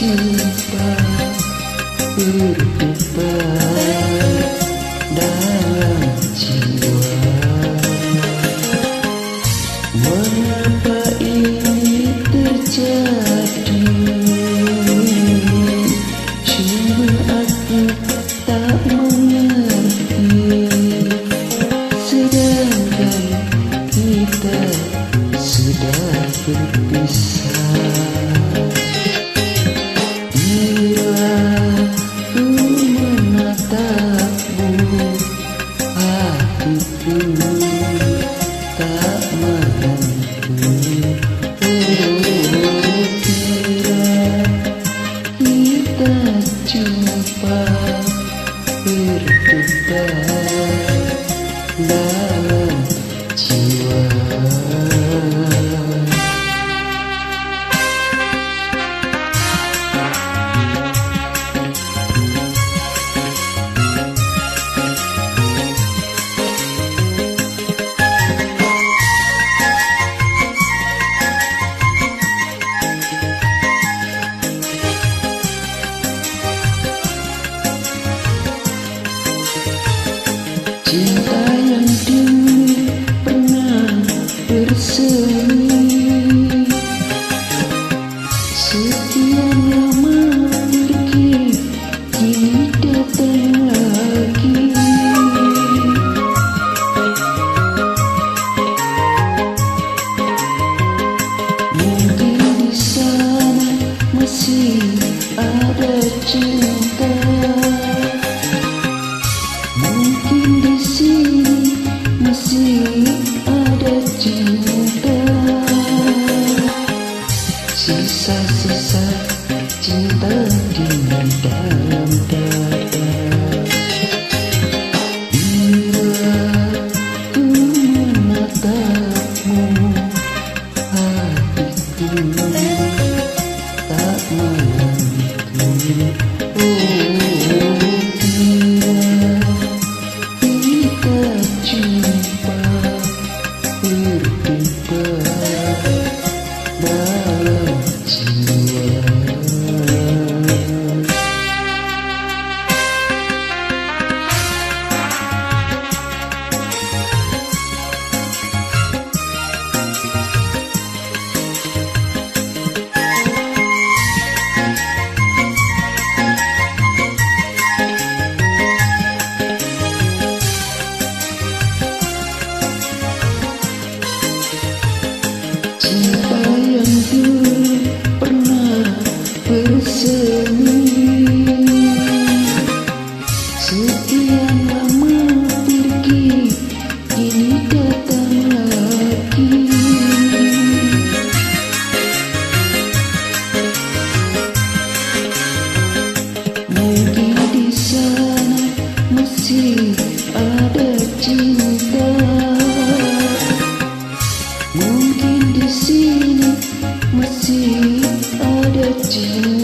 jumpa berdebar dalam jiwa. Mengapa ini terjadi? Cuma aku tak mengerti. Sedangkan kita sudah berpisah. Bila ku menatapmu, hatiku tak mampu. Kira kita jumpa berdebar dalam jiwa. Cinta yang dulu pernah bersemi, sekian lama pergi, kini datang lagi. Mungkin di sana masih ada cinta. Mungkin di sini masih ada cinta. Sisa-sisa cinta di dalam dada. Bila ku menatapmu, hatiku tak mampu. Jumpa berdebar dalam jiwa. Cinta yang dulu pernah bersemi, sekian lama pergi, kini datang lagi. Mungkin di sana masih ada cinta. Mungkin di sini masih ada cinta.